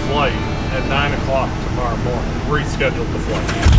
flight at 9 o'clock tomorrow morning. Rescheduled the flight.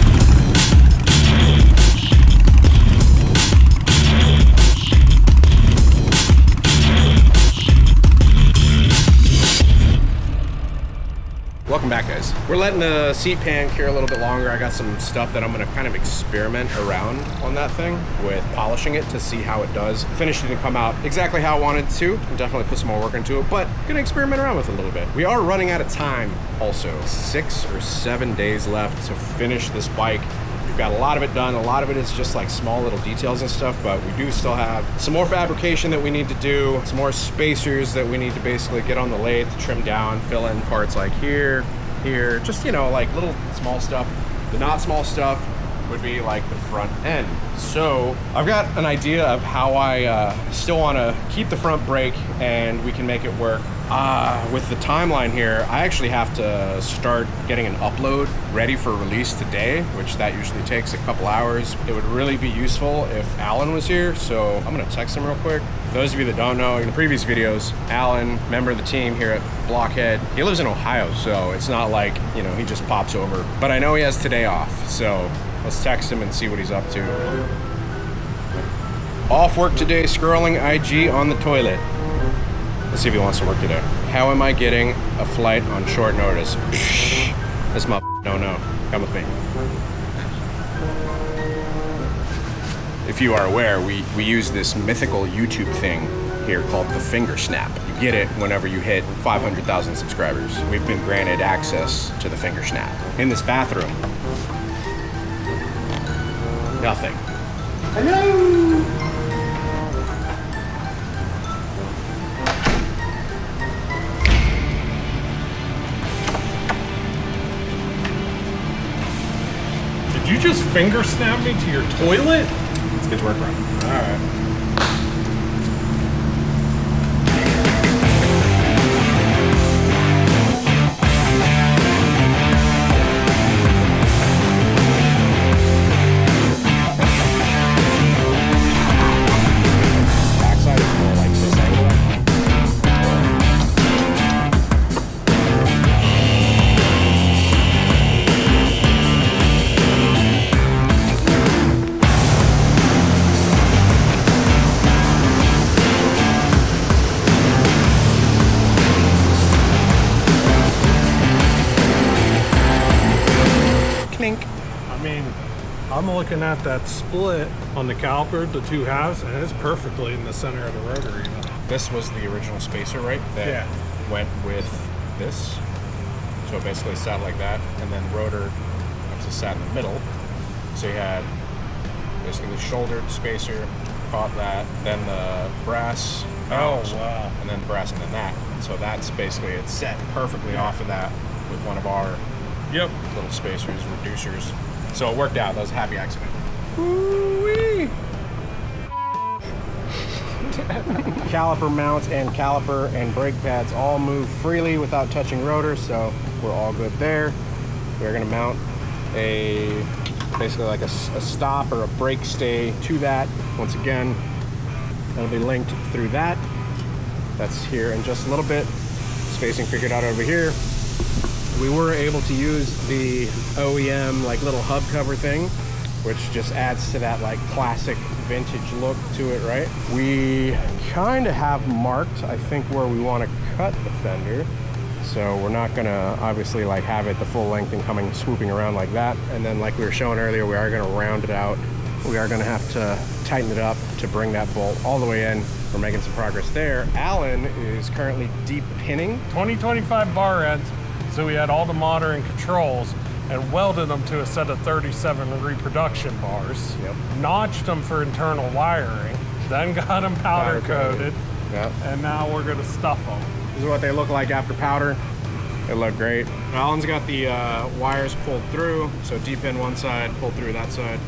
Welcome back, guys. We're letting the seat pan cure a little bit longer. I got some stuff that I'm gonna kind of experiment around on that thing with polishing it to see how it does. The finish didn't come out exactly how I wanted it to. I'll definitely put some more work into it, but gonna experiment around with it a little bit. We are running out of time also. 6 or 7 days left to finish this bike. We've got a lot of it done. A lot of it is just like small little details and stuff, but we do still have some more fabrication that we need to do, some more spacers that we need to basically get on the lathe to trim down, fill in parts like here, just, you know, like little small stuff. The not small stuff would be like the front end. So I've got an idea of how I still want to keep the front brake and we can make it work. With the timeline here, I actually have to start getting an upload ready for release today, which that usually takes a couple hours. It would really be useful if Alan was here, so I'm gonna text him real quick. For those of you that don't know, in the previous videos, Alan, member of the team here at Blockhead, he lives in Ohio, so it's not like, you know, he just pops over. But I know he has today off, so let's text him and see what he's up to. Off work today, scrolling IG on the toilet. Let's see if he wants to work today. How am I getting a flight on short notice? Psh, this don't know. Come with me. If you are aware, we use this mythical YouTube thing here called the finger snap. You get it whenever you hit 500,000 subscribers. We've been granted access to the finger snap. In this bathroom, nothing. Hello! Did you just finger snap me to your toilet? Let's get to work, bro. All right. I'm looking at that split on the caliper, the two halves, and it's perfectly in the center of the rotor even. This was the original spacer, right? That went with this. So it basically sat like that, and then the rotor actually sat in the middle. So you had basically the shouldered spacer, caught that, then the brass mount, and then the brass, and then that. So that's basically, it's set perfectly off of that with one of our little spacers, reducers. So it worked out. That was a happy accident. Woo-wee! Caliper mounts and caliper and brake pads all move freely without touching rotor, so we're all good there. We're going to mount basically like a stop or a brake stay to that. Once again, that'll be linked through that. That's here in just a little bit. Spacing figured out over here. We were able to use the OEM like little hub cover thing, which just adds to that like classic vintage look to it, right? We kind of have marked, I think, where we want to cut the fender. So we're not gonna obviously like have it the full length and coming swooping around like that. And then like we were showing earlier, we are gonna round it out. We are gonna have to tighten it up to bring that bolt all the way in. We're making some progress there. Alan is currently deep pinning. 2025 bar ends. So we had all the modern controls and welded them to a set of 37 reproduction bars. Notched them for internal wiring, then got them powder coated, and now we're gonna stuff them. This is what they look like after powder. They look great. Alan's got the wires pulled through, so deep in one side, pulled through that side.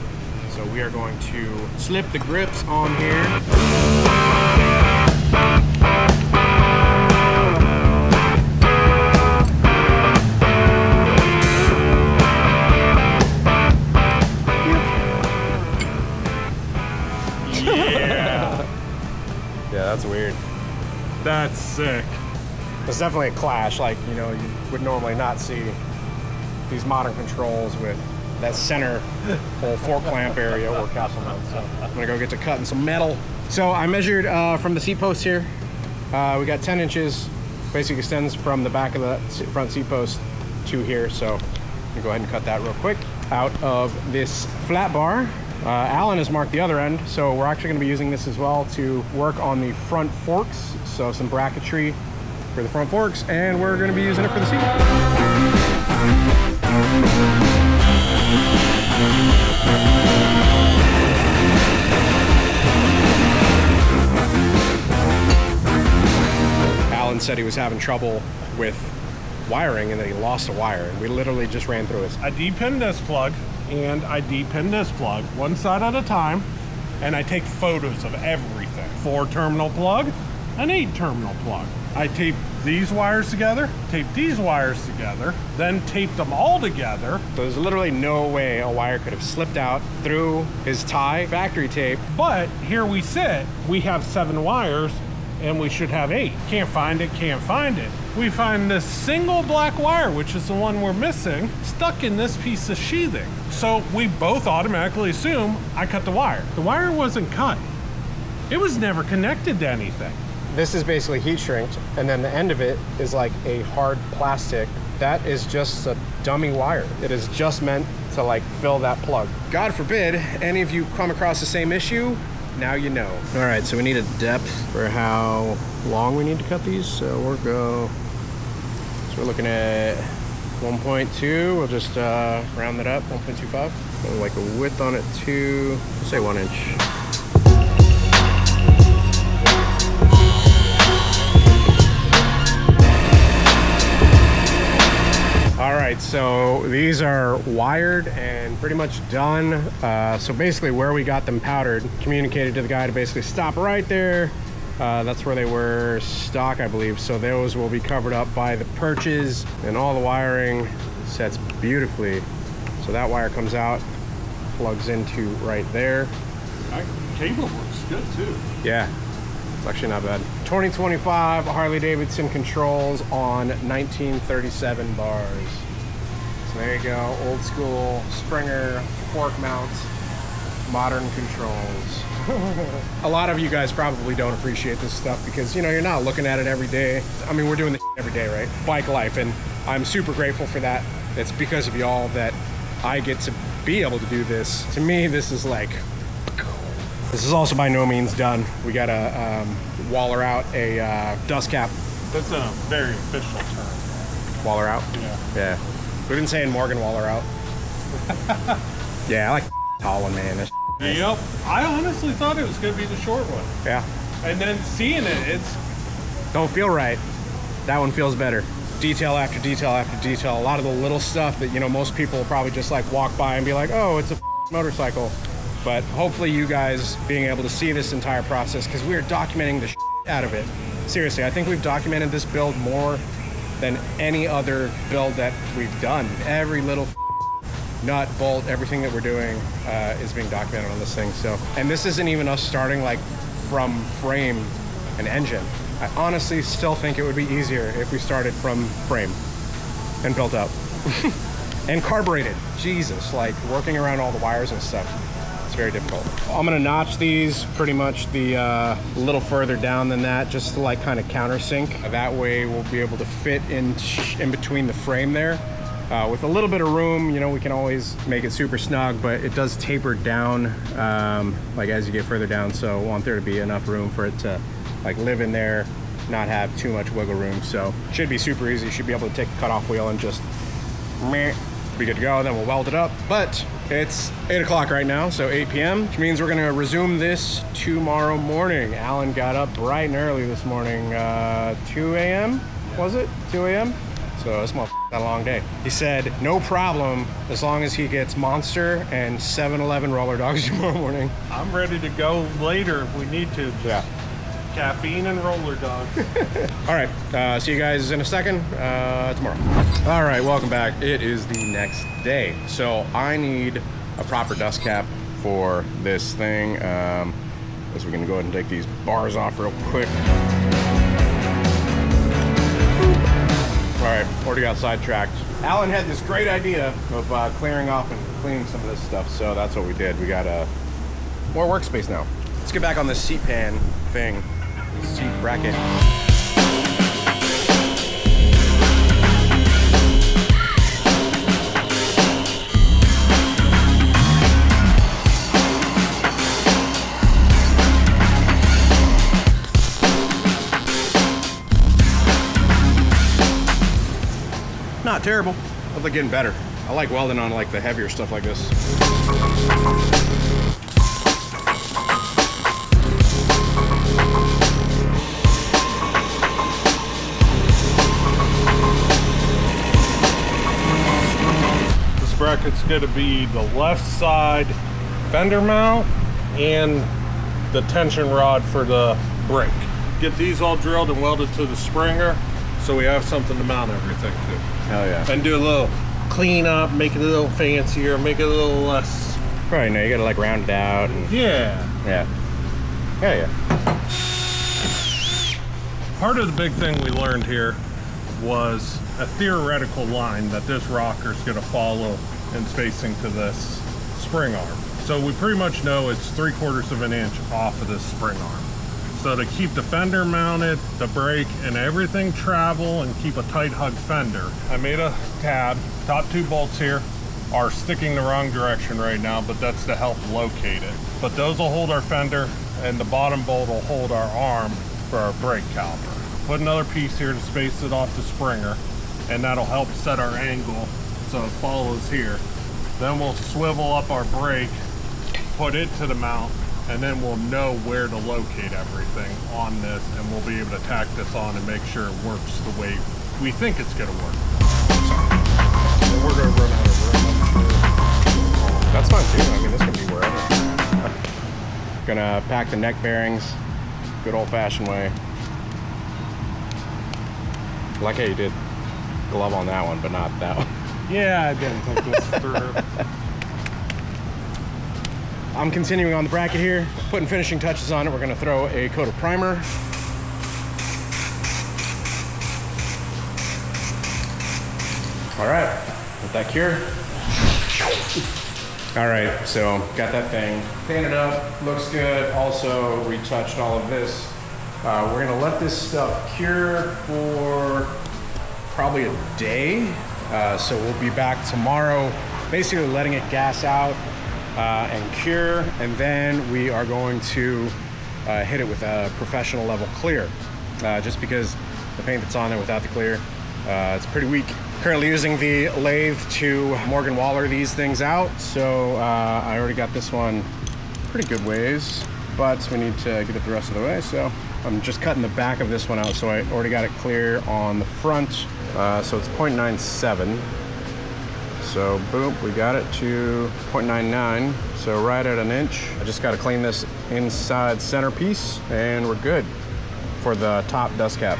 So we are going to slip the grips on here. Yeah. Yeah, that's weird. That's sick. There's definitely a clash. Like, you know, you would normally not see these modern controls with that center whole fork clamp area or castle mount. So I'm gonna go get to cutting some metal. So I measured from the seat post here. We got 10 inches. Basically extends from the back of the front seat post to here. So I'm gonna go ahead and cut that real quick out of this flat bar. Alan has marked the other end, so we're actually gonna be using this as well to work on the front forks. So some bracketry for the front forks, and we're gonna be using it for the seat. Alan said he was having trouble with wiring and that he lost a wire, and we literally just ran through it. I depinned this plug and I depinned this plug one side at a time, and I take photos of everything. 4-terminal plug, an 8-terminal plug. I taped these wires together, taped these wires together, then taped them all together. So there's literally no way a wire could have slipped out through his tie factory tape. But here we sit, we have 7 wires and we should have 8. Can't find it, can't find it. We find this single black wire, which is the one we're missing, stuck in this piece of sheathing. So we both automatically assume I cut the wire. The wire wasn't cut. It was never connected to anything. This is basically heat shrinked, and then the end of it is like a hard plastic. That is just a dummy wire. It is just meant to like fill that plug. God forbid any of you come across the same issue, now you know. All right, so we need a depth for how long we need to cut these. So we're looking at 1.2. We'll just round that up, 1.25. So like a width on it too, let's say 1 inch. All right, so these are wired and pretty much done. So basically where we got them powdered, communicated to the guy to basically stop right there. That's where they were stock, I believe. So those will be covered up by the perches, and all the wiring sets beautifully. So that wire comes out, plugs into right there. Cable works good too. Yeah, it's actually not bad. 2025 Harley-Davidson controls on 1937 bars. So there you go, old school Springer fork mount, modern controls. A lot of you guys probably don't appreciate this stuff because, you know, you're not looking at it every day. I mean, we're doing this every day, right? Bike life, and I'm super grateful for that. It's because of y'all that I get to be able to do this. To me, this is like, this is also by no means done. We gotta waller out a dust cap. That's a very official term. Waller out? Yeah. Yeah. We've been saying Morgan Waller out. Yeah, I like tall one, man. Yep. I honestly thought it was gonna be the short one. Yeah. And then seeing it, it's... Don't feel right. That one feels better. Detail after detail after detail. A lot of the little stuff that, you know, most people will probably just like walk by and be like, oh, it's a motorcycle. But hopefully you guys being able to see this entire process, because we are documenting the out of it. Seriously, I think we've documented this build more than any other build that we've done. Every little nut, bolt, everything that we're doing is being documented on this thing. So, and this isn't even us starting like from frame and engine. I honestly still think it would be easier if we started from frame and built up and carbureted. Jesus, like working around all the wires and stuff. It's very difficult. I'm gonna notch these pretty much the little further down than that, just to like kind of countersink. That way we'll be able to fit in between the frame there. With a little bit of room, you know, we can always make it super snug, but it does taper down like as you get further down. So I want there to be enough room for it to like live in there, not have too much wiggle room. So should be super easy. Should be able to take the cutoff wheel and just meh, be good to go. Then we'll weld it up. But it's 8 o'clock right now, so 8 p.m., which means we're gonna resume this tomorrow morning. Alan got up bright and early this morning, 2 a.m., was it? 2 a.m.? So this motherfucker's had a long day. He said, no problem, as long as he gets Monster and 7-Eleven roller dogs tomorrow morning. I'm ready to go later if we need to. Yeah. Caffeine and roller dogs. All right, see you guys in a second, tomorrow. All right, welcome back. It is the next day. So I need a proper dust cap for this thing. So we're gonna go ahead and take these bars off real quick. All right, already got sidetracked. Alan had this great idea of clearing off and cleaning some of this stuff, so that's what we did. We got more workspace now. Let's get back on this seat pan thing, seat bracket. Not terrible, but they're getting better. I like welding on like the heavier stuff like this. This bracket's going to be the left side fender mount and the tension rod for the brake. Get these all drilled and welded to the springer so we have something to mount everything to. Hell yeah. And do a little clean up, make it a little fancier, make it a little less. Right, now you gotta like round it out. And... Yeah. Yeah. Hell yeah. Part of the big thing we learned here was a theoretical line that this rocker is going to follow in spacing to this spring arm. So we pretty much know it's 3/4 of an inch off of this spring arm. So to keep the fender mounted, the brake, and everything travel and keep a tight hug fender, I made a tab. Top 2 bolts here are sticking the wrong direction right now, but that's to help locate it. But those will hold our fender, and the bottom bolt will hold our arm for our brake caliper. Put another piece here to space it off the springer, and that'll help set our angle so it follows here. Then we'll swivel up our brake, put it to the mount, and then we'll know where to locate everything on this, and we'll be able to tack this on and make sure it works the way we think it's going to work. And we're going to run out of room. That's fine too. I mean, this can be wherever. Gonna pack the neck bearings, good old-fashioned way. I like how you did glove on that one, but not that one. Yeah, I didn't think this through. I'm continuing on the bracket here, putting finishing touches on it. We're gonna throw a coat of primer. All right, let that cure. All right, so got that thing painted up, looks good. Also retouched all of this. We're gonna let this stuff cure for probably a day. So we'll be back tomorrow, basically letting it gas out and cure, and then we are going to hit it with a professional level clear, just because the paint that's on there without the clear, it's pretty weak. Currently using the lathe to Morgan Waller these things out, so I already got this one pretty good ways, but we need to get it the rest of the way, so I'm just cutting the back of this one out, so I already got it clear on the front, so it's 0.97. So boom, we got it to 0.99, so right at an inch. I just got to clean this inside centerpiece, and we're good for the top dust cap.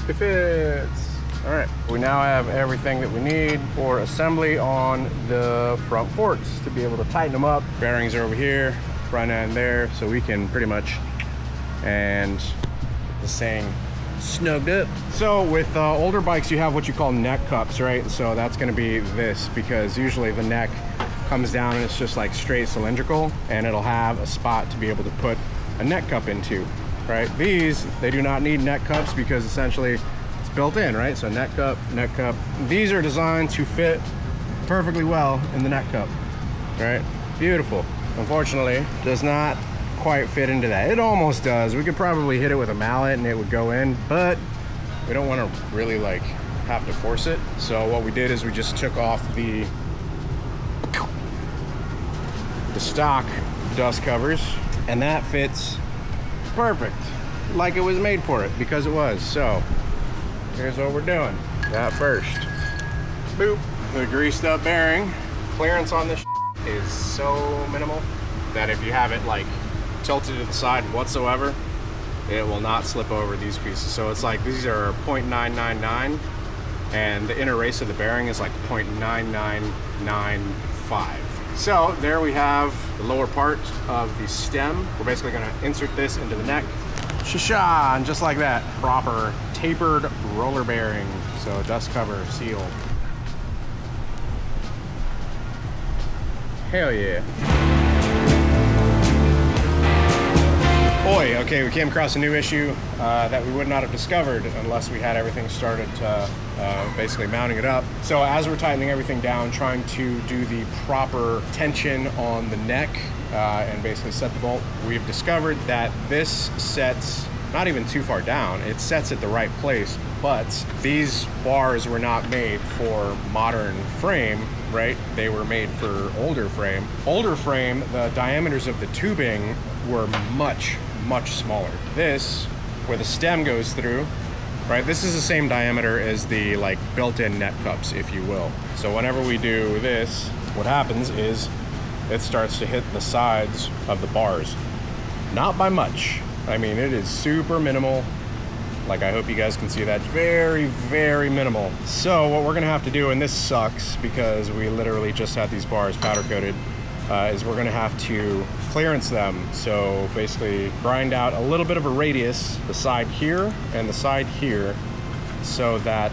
It fits. All right, we now have everything that we need for assembly on the front forks to be able to tighten them up. Bearings are over here, front end there, so we can pretty much, and this thing snugged up. So with older bikes, you have what you call neck cups, right? So that's gonna be this, because usually the neck comes down and it's just like straight cylindrical, and it'll have a spot to be able to put a neck cup into, right? These, they do not need neck cups because essentially built in, right? So neck cup, neck cup. These are designed to fit perfectly well in the neck cup, right? Beautiful. Unfortunately, does not quite fit into that. It almost does. We could probably hit it with a mallet and it would go in, but we don't want to really like have to force it. So what we did is we just took off the stock dust covers, and that fits perfect, like it was made for it, because it was. So here's what we're doing. That first, boop, the greased up bearing. Clearance on this is so minimal that if you have it like tilted to the side whatsoever, it will not slip over these pieces. So it's like these are 0.999, and the inner race of the bearing is like 0.9995. So there we have the lower part of the stem. We're basically gonna insert this into the neck. Shasha, and just like that, proper tapered roller bearing. So dust cover, seal. Hell yeah. Boy, okay, we came across a new issue that we would not have discovered unless we had everything started basically mounting it up. So as we're tightening everything down, trying to do the proper tension on the neck and basically set the bolt, we've discovered that this sets not even too far down. It sets at the right place, but these bars were not made for modern frame, right? They were made for older frame. Older frame, the diameters of the tubing were much smaller. This, where the stem goes through, right? This is the same diameter as the like built-in net cups, if you will. So whenever we do this, what happens is it starts to hit the sides of the bars. Not by much. I mean, it is super minimal. Like, I hope you guys can see that. Very minimal. So what we're gonna have to do, and this sucks because we literally just had these bars powder coated, is we're gonna have to clearance them. So basically grind out a little bit of a radius, the side here and the side here, so that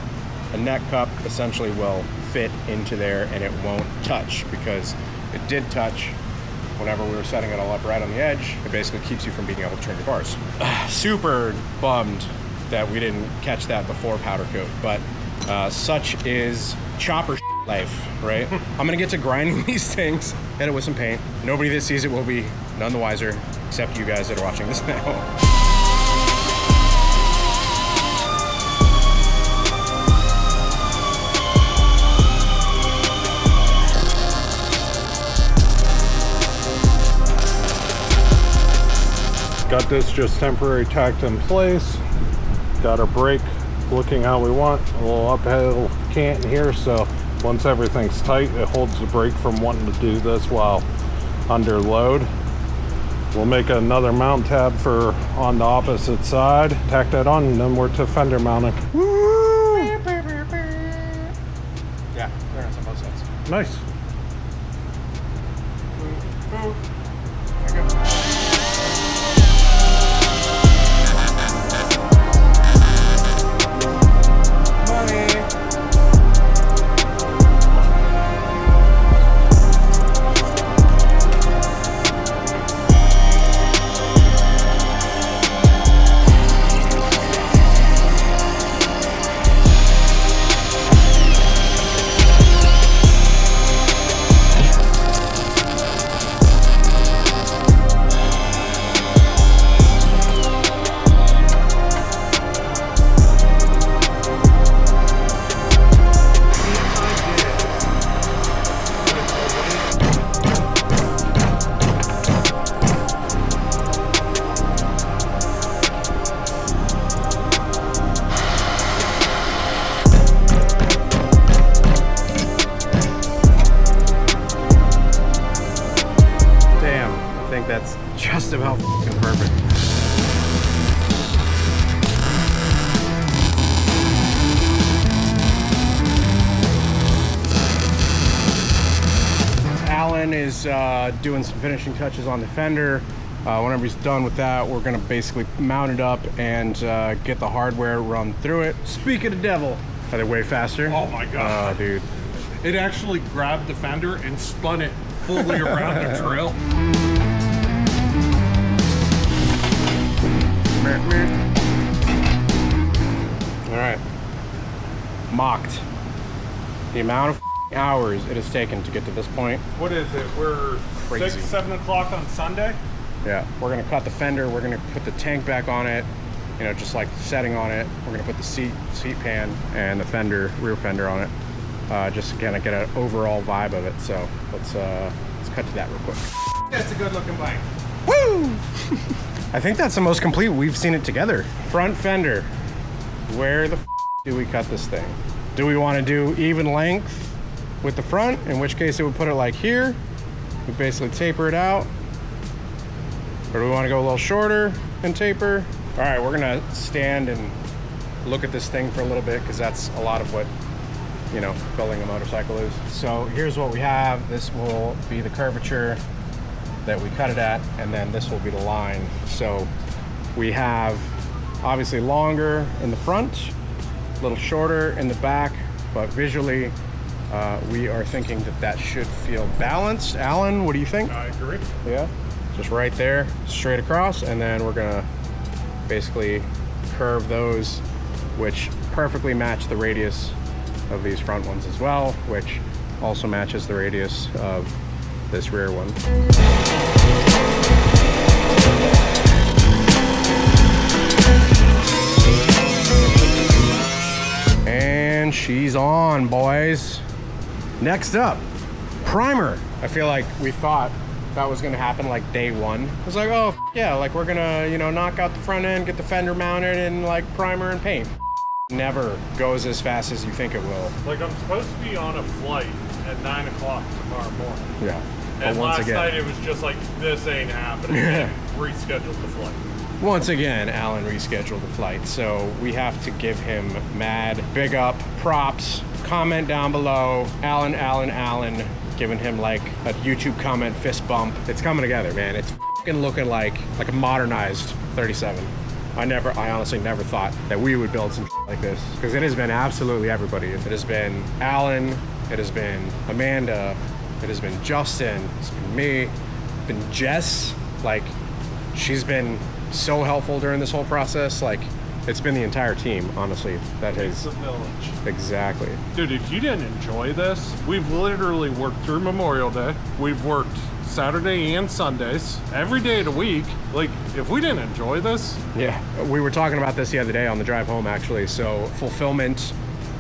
a neck cup essentially will fit into there and it won't touch, because it did touch whenever we were setting it all up right on the edge. It basically keeps you from being able to turn your bars. Super bummed that we didn't catch that before powder coat, but such is chopper life, right? I'm gonna get to grinding these things, hit it with some paint. Nobody that sees it will be none the wiser, except you guys that are watching this now. Got this just temporary tacked in place. Got our brake looking how we want. A little uphill cant here, so once everything's tight, it holds the brake from wanting to do this while under load. We'll make another mount tab for on the opposite side, tack that on, and then we're to fender mounting. Woo! Yeah, clearance on both sides. Nice. There you go. That's just about f***ing perfect. Alan is doing some finishing touches on the fender. Whenever he's done with that, we're gonna basically mount it up and get the hardware run through it. Speak of the devil, are they way faster? Oh my god, dude! It actually grabbed the fender and spun it fully around the drill. All right, mocked. The amount of hours it has taken to get to this point. What is it? We're Crazy. 6, 7 o'clock on Sunday? Yeah, we're gonna cut the fender. We're gonna put the tank back on it. You know, just like setting on it. We're gonna put the seat pan and the fender, rear fender on it. Just to kind of get an overall vibe of it. So let's cut to that real quick. That's a good looking bike. Woo! I think that's the most complete we've seen it together. Front fender. Where the f do we cut this thing? Do we want to do even length with the front? In which case it would put it like here. We basically taper it out. Or do we want to go a little shorter and taper? All right, we're gonna stand and look at this thing for a little bit, because that's a lot of what you know, building a motorcycle is. So here's what we have. This will be the curvature that we cut it at, and then this will be the line. So we have obviously longer in the front, a little shorter in the back, but visually we are thinking that that should feel balanced. Alan, what do you think? I agree. Yeah, just right there, straight across, and then we're gonna basically curve those, which perfectly match the radius of these front ones as well, which also matches the radius of this rear one. And she's on, boys. Next up, primer. I feel like we thought that was gonna happen like day one. It was like, oh yeah, like we're gonna, you know, knock out the front end, get the fender mounted, and like primer and paint. Never goes as fast as you think it will. Like, I'm supposed to be on a flight at 9 o'clock tomorrow morning. Yeah. And but once last again, night it was just like, this ain't happening. Rescheduled the flight. once again, Alan rescheduled the flight, so we have to give him mad big up, props. Comment down below, Alan, giving him like a YouTube comment fist bump. It's coming together, man. It's fucking looking like a modernized 37. I honestly never thought that we would build some like this, because it has been absolutely everybody. It has been Alan, it has been Amanda, it has been Justin, it's been me, it's been Jess. Like, she's been so helpful during this whole process. Like, it's been the entire team, honestly, that has... It's the village. Exactly. Dude, if you didn't enjoy this, we've literally worked through Memorial Day. We've worked Saturday and Sundays, every day of the week. Like, if we didn't enjoy this... Yeah, we were talking about this the other day on the drive home, actually. So fulfillment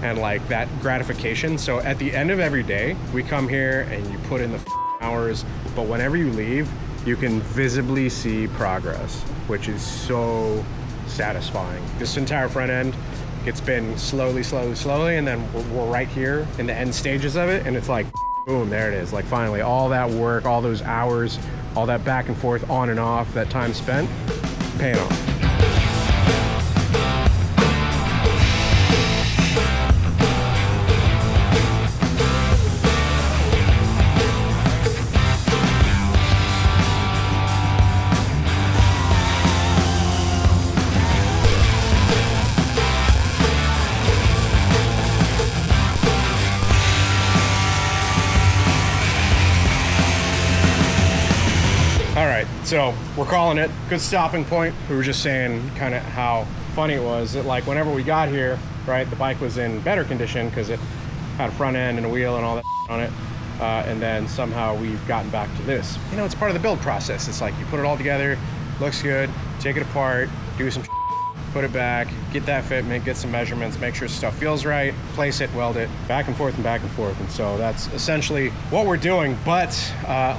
and like that gratification. So at the end of every day, we come here and you put in the hours, but whenever you leave, you can visibly see progress, which is so satisfying. This entire front end, it's been slowly, and then we're right here in the end stages of it, and it's like, boom, there it is. Like, finally, all that work, all those hours, all that back and forth, on and off, that time spent, paying off. So we're calling it. Good stopping point. We were just saying kind of how funny it was that, like, whenever we got here, right, the bike was in better condition because it had a front end and a wheel and all that on it. And then somehow we've gotten back to this. You know, it's part of the build process. It's like you put it all together, looks good, take it apart, do some put it back, get that fitment, get some measurements, make sure stuff feels right, place it, weld it, back and forth and back and forth. And so that's essentially what we're doing. But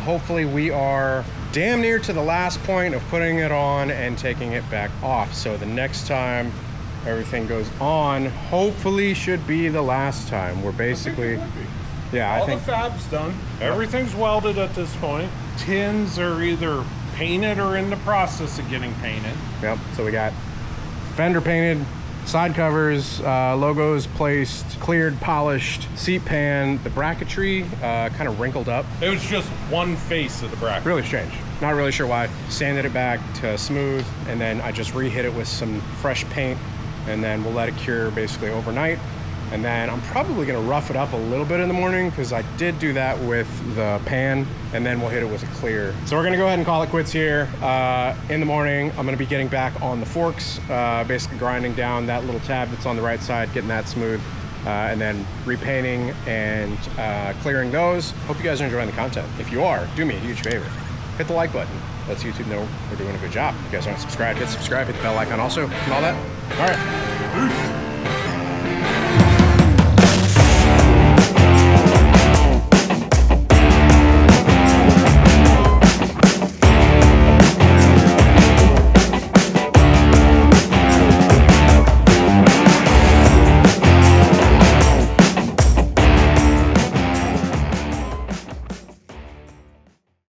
hopefully we are damn near to the last point of putting it on and taking it back off. So the next time everything goes on, hopefully should be the last time. We're basically, yeah, all the fab's done. Everything's welded at this point. Tins are either painted or in the process of getting painted. Yep, so we got fender painted, side covers, logos placed, cleared, polished, seat pan, the bracketry kind of wrinkled up. It was just one face of the bracket. Really strange. Not really sure why. Sanded it back to smooth, and then I just re-hit it with some fresh paint, and then we'll let it cure basically overnight. And then I'm probably gonna rough it up a little bit in the morning, because I did do that with the pan, and then we'll hit it with a clear. So we're gonna go ahead and call it quits here. In the morning, I'm gonna be getting back on the forks, basically grinding down that little tab that's on the right side, getting that smooth, and then repainting and clearing those. Hope you guys are enjoying the content. If you are, do me a huge favor. Hit the like button. Lets YouTube know we're doing a good job. If you guys aren't subscribed, hit subscribe, hit the bell icon also, and all that. All right. Peace.